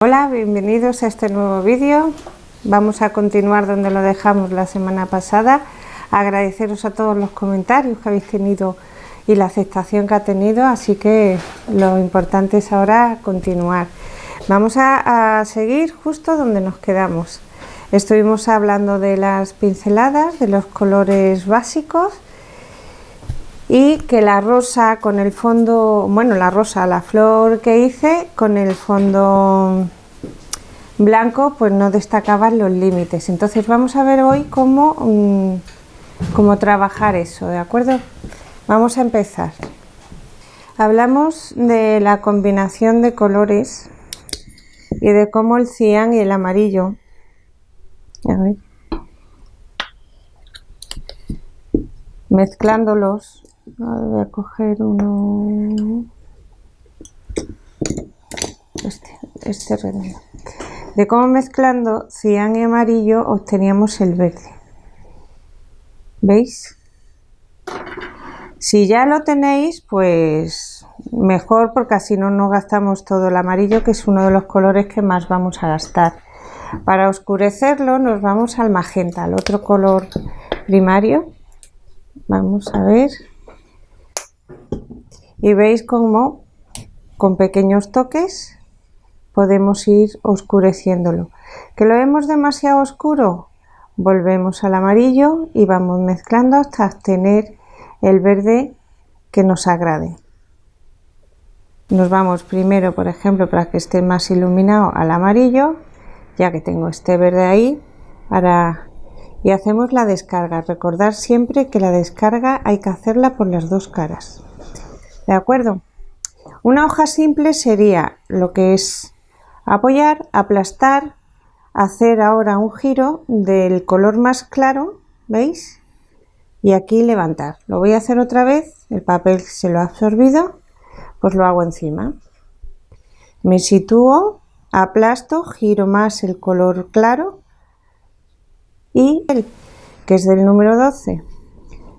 Hola, bienvenidos a este nuevo vídeo. Vamos a continuar donde lo dejamos la semana pasada. Agradeceros a todos los comentarios que habéis tenido y la aceptación que ha tenido, así que lo importante es ahora continuar. Vamos a seguir justo donde nos quedamos. Estuvimos hablando de las pinceladas, de los colores básicos, y que la rosa con el fondo, bueno, la flor que hice con el fondo blanco, pues no destacaban los límites. Entonces vamos a ver hoy cómo trabajar eso, ¿de acuerdo? Vamos a empezar. Hablamos de la combinación de colores y de cómo el cian y el amarillo, a ver, mezclándolos. Voy a coger uno, este redondo, de cómo mezclando cian y amarillo obteníamos el verde. ¿Veis? Si ya lo tenéis, pues mejor, porque así no gastamos todo el amarillo, que es uno de los colores que más vamos a gastar. Para oscurecerlo nos vamos al magenta, al otro color primario. Vamos a ver. Y veis cómo con pequeños toques podemos ir oscureciéndolo. ¿Que lo vemos demasiado oscuro? Volvemos al amarillo y vamos mezclando hasta obtener el verde que nos agrade. Nos vamos primero, por ejemplo, para que esté más iluminado, al amarillo, ya que tengo este verde ahí, y hacemos la descarga. Recordad siempre que la descarga hay que hacerla por las dos caras. ¿De acuerdo? Una hoja simple sería lo que es apoyar, aplastar, hacer ahora un giro del color más claro, ¿veis? Y aquí levantar. Lo voy a hacer otra vez, el papel se lo ha absorbido, pues lo hago encima. Me sitúo, aplasto, giro más el color claro y el que es del número 12.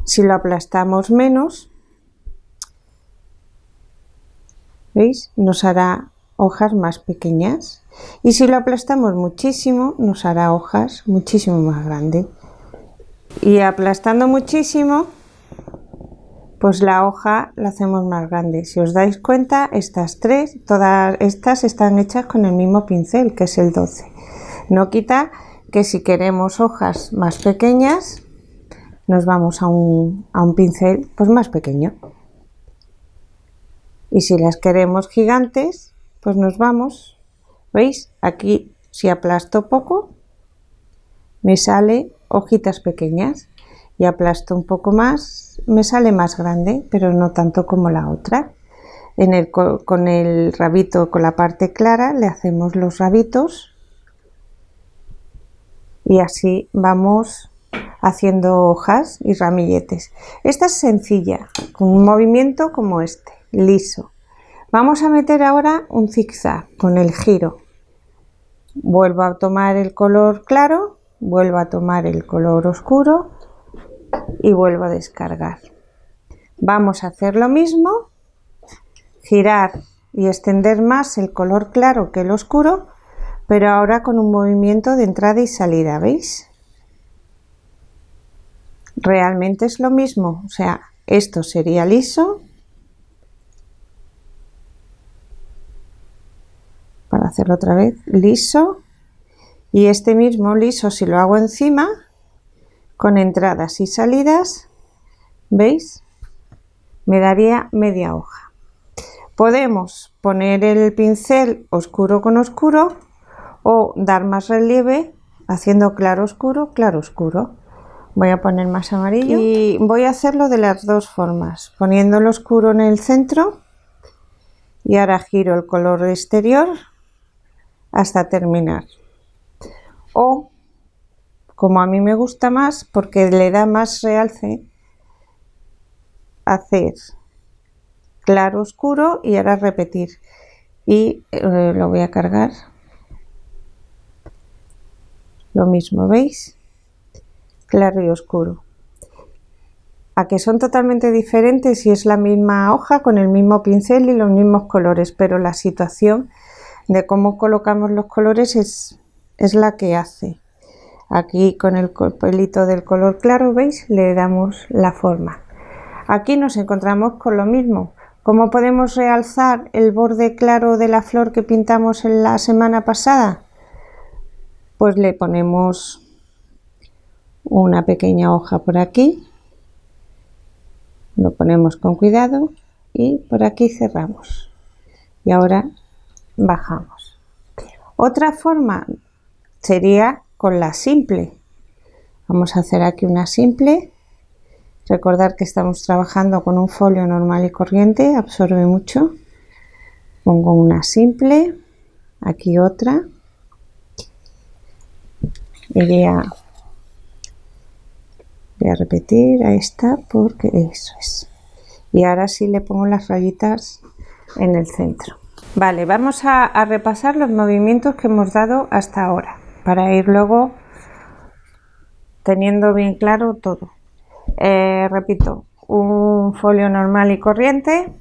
Si lo aplastamos menos, ¿veis? Nos hará hojas más pequeñas, y si lo aplastamos muchísimo nos hará hojas muchísimo más grandes. Y aplastando muchísimo, pues la hoja la hacemos más grande. Si os dais cuenta, todas estas están hechas con el mismo pincel, que es el 12. No quita que si queremos hojas más pequeñas, nos vamos a un pincel pues más pequeño. Y si las queremos gigantes, pues nos vamos. ¿Veis? Aquí, si aplasto poco, me sale hojitas pequeñas, y aplasto un poco más, me sale más grande, pero no tanto como la otra. Con el rabito, con la parte clara, le hacemos los rabitos, y así vamos haciendo hojas y ramilletes. Esta es sencilla, con un movimiento como este, liso. Vamos a meter ahora un zigzag con el giro. Vuelvo a tomar el color claro, vuelvo a tomar el color oscuro y vuelvo a descargar. Vamos a hacer lo mismo, girar y extender más el color claro que el oscuro, pero ahora con un movimiento de entrada y salida, ¿veis? Realmente es lo mismo, o sea, esto sería liso. Para hacerlo otra vez, liso, y este mismo liso, si lo hago encima, con entradas y salidas, ¿veis? Me daría media hoja. Podemos poner el pincel oscuro con oscuro o dar más relieve haciendo claro oscuro, claro oscuro. Voy a poner más amarillo y voy a hacerlo de las dos formas, poniendo el oscuro en el centro, y ahora giro el color exterior hasta terminar. O, como a mí me gusta más, porque le da más realce, hacer claro oscuro y ahora repetir, y lo voy a cargar lo mismo, ¿veis? Claro y oscuro. A que son totalmente diferentes y es la misma hoja con el mismo pincel y los mismos colores, pero la situación de cómo colocamos los colores es la que hace. Aquí con el pelito del color claro, ¿veis? Le damos la forma. Aquí nos encontramos con lo mismo. ¿Cómo podemos realzar el borde claro de la flor que pintamos en la semana pasada? Pues le ponemos una pequeña hoja por aquí, lo ponemos con cuidado y por aquí cerramos. Y ahora bajamos. Otra forma sería con la simple. Vamos a hacer aquí una simple. Recordar que estamos trabajando con un folio normal y corriente, absorbe mucho. Pongo una simple, aquí otra. Y voy a repetir a esta porque eso es. Y ahora sí le pongo las rayitas en el centro. Vale, vamos a repasar los movimientos que hemos dado hasta ahora para ir luego teniendo bien claro todo. Repito, un folio normal y corriente,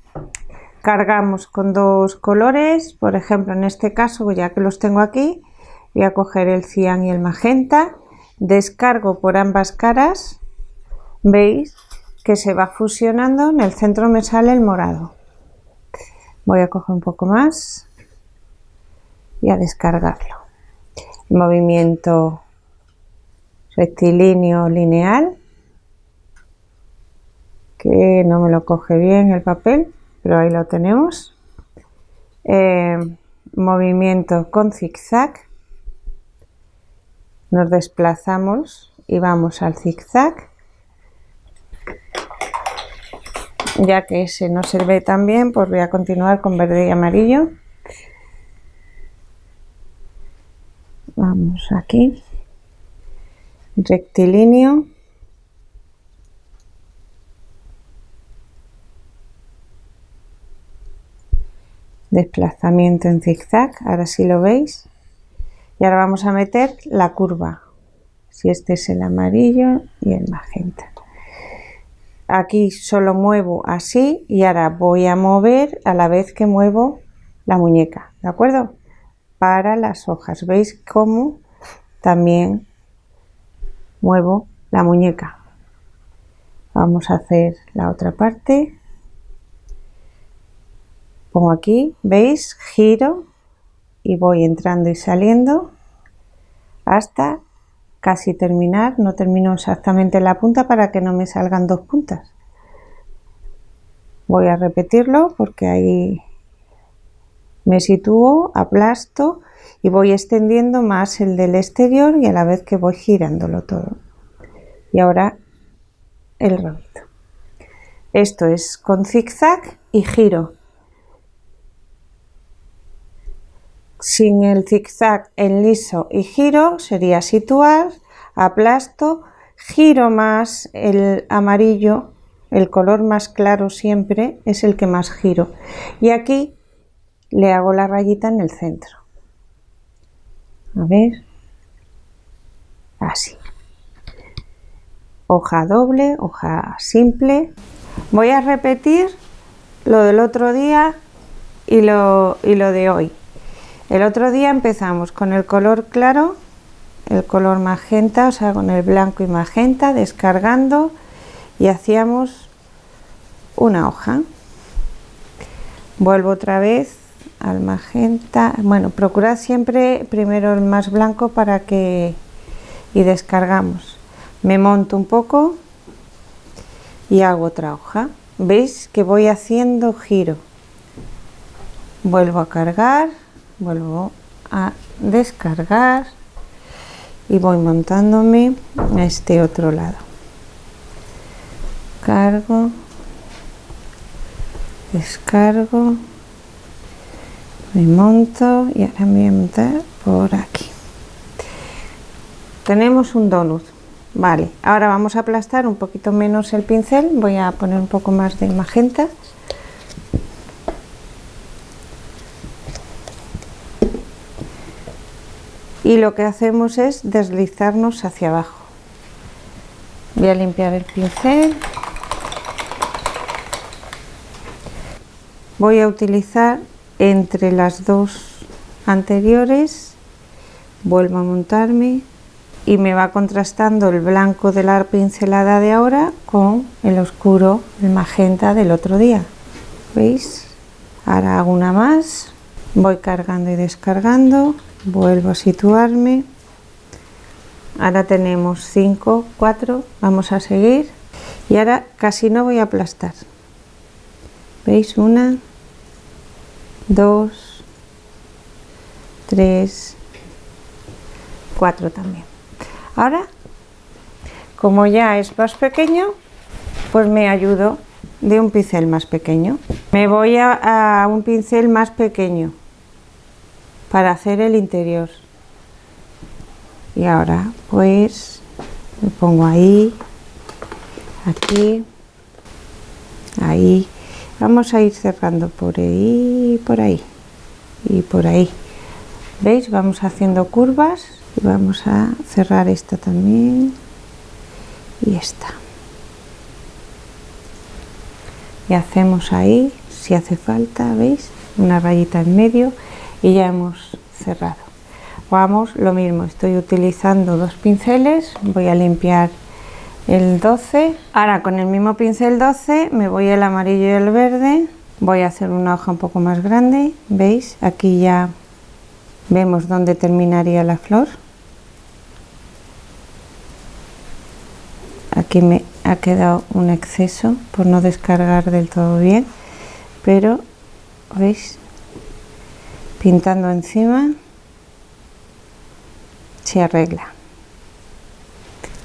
cargamos con dos colores, por ejemplo en este caso, ya que los tengo aquí, voy a coger el cian y el magenta, descargo por ambas caras, veis que se va fusionando, en el centro me sale el morado. Voy a coger un poco más y a descargarlo. Movimiento rectilíneo lineal, que no me lo coge bien el papel, pero ahí lo tenemos. Movimiento con zigzag, nos desplazamos y vamos al zigzag, ya que ese no se ve tan bien, pues voy a continuar con verde y amarillo. Vamos aquí, rectilíneo, desplazamiento en zigzag, ahora sí lo veis, y ahora vamos a meter la curva, si este es el amarillo y el magenta. Aquí solo muevo así y ahora voy a mover a la vez que muevo la muñeca, ¿de acuerdo? Para las hojas, veis cómo también muevo la muñeca. Vamos a hacer la otra parte. Pongo aquí, veis, giro y voy entrando y saliendo hasta casi terminar. No termino exactamente la punta para que no me salgan dos puntas. Voy a repetirlo porque ahí me sitúo, aplasto y voy extendiendo más el del exterior y a la vez que voy girándolo todo. Y ahora el rabito. Esto es con zigzag y giro. Sin el zigzag en liso y giro sería situar, aplasto, giro más el amarillo, el color más claro siempre es el que más giro. Y aquí le hago la rayita en el centro. A ver, así. Hoja doble, hoja simple. Voy a repetir lo del otro día y lo de hoy. El otro día empezamos con el color claro, el color magenta, o sea, con el blanco y magenta, descargando y hacíamos una hoja. Vuelvo otra vez al magenta. Bueno, procurad siempre primero el más blanco para que... y descargamos. Me monto un poco y hago otra hoja. ¿Veis que voy haciendo giro? Vuelvo a cargar. Vuelvo a descargar y voy montándome a este otro lado. Cargo, descargo, me monto y ahora me voy a montar por aquí. Tenemos un donut. Vale, ahora vamos a aplastar un poquito menos el pincel. Voy a poner un poco más de magenta. Y lo que hacemos es deslizarnos hacia abajo. Voy a limpiar el pincel. Voy a utilizar entre las dos anteriores, vuelvo a montarme y me va contrastando el blanco de la pincelada de ahora con el oscuro, el magenta del otro día. ¿Veis? Ahora hago una más, voy cargando y descargando, vuelvo a situarme. Ahora tenemos 5, 4, vamos a seguir y ahora casi no voy a aplastar. ¿Veis? 1, 2, 3, 4 también. Ahora, como ya es más pequeño, pues me ayudo de un pincel más pequeño. Me voy a un pincel más pequeño para hacer el interior. Y ahora pues me pongo ahí, aquí, ahí. Vamos a ir cerrando por ahí, por ahí y por ahí. ¿Veis? Vamos haciendo curvas y vamos a cerrar esta también y esta. Y hacemos ahí, si hace falta, ¿veis? Una rayita en medio y ya hemos cerrado. Vamos, lo mismo, estoy utilizando 2 pinceles, voy a limpiar el 12. Ahora con el mismo pincel 12 me voy el amarillo y el verde, voy a hacer una hoja un poco más grande, ¿veis? Aquí ya vemos dónde terminaría la flor. Aquí me ha quedado un exceso por no descargar del todo bien, pero ¿veis? Pintando encima se arregla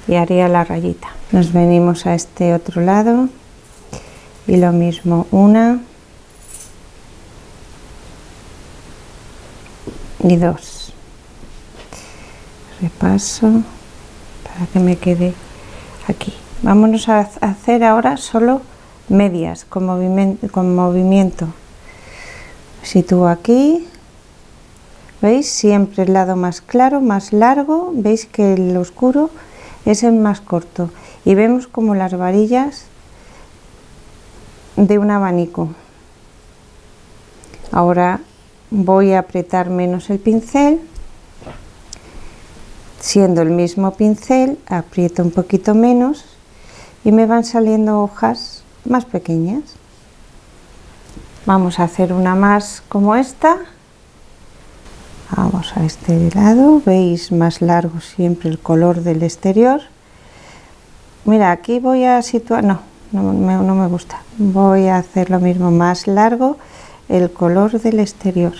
y haría la rayita. Nos venimos a este otro lado y lo mismo, 1 y 2. Repaso para que me quede aquí. Vámonos a hacer ahora solo medias con movimiento. Sitúo aquí. ¿Veis? Siempre el lado más claro, más largo. Veis que el oscuro es el más corto. Y vemos como las varillas de un abanico. Ahora voy a apretar menos el pincel. Siendo el mismo pincel, aprieto un poquito menos y me van saliendo hojas más pequeñas. Vamos a hacer una más como esta. Vamos a este lado, veis más largo siempre el color del exterior. Mira, aquí voy a situar, no me gusta. Voy a hacer lo mismo, más largo el color del exterior.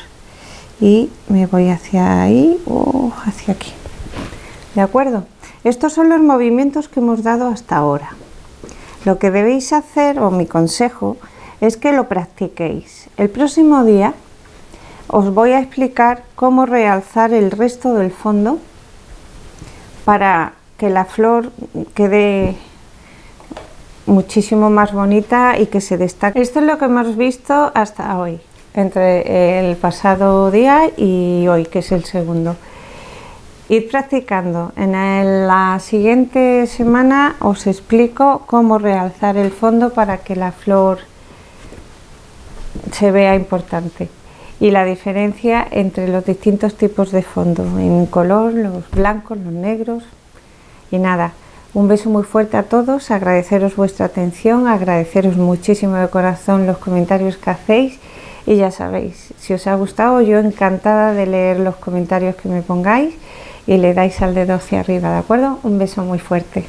Y me voy hacia ahí o hacia aquí. ¿De acuerdo? Estos son los movimientos que hemos dado hasta ahora. Lo que debéis hacer, o mi consejo, es que lo practiquéis. El próximo día os voy a explicar cómo realzar el resto del fondo para que la flor quede muchísimo más bonita y que se destaque. Esto es lo que hemos visto hasta hoy, entre el pasado día y hoy, que es el segundo. Ir practicando. En la siguiente semana os explico cómo realzar el fondo para que la flor se vea importante y la diferencia entre los distintos tipos de fondo en color, los blancos, los negros. Y nada, un beso muy fuerte a todos, agradeceros vuestra atención, agradeceros muchísimo de corazón los comentarios que hacéis y ya sabéis, si os ha gustado, yo encantada de leer los comentarios que me pongáis y le dais al dedo hacia arriba, ¿de acuerdo? Un beso muy fuerte.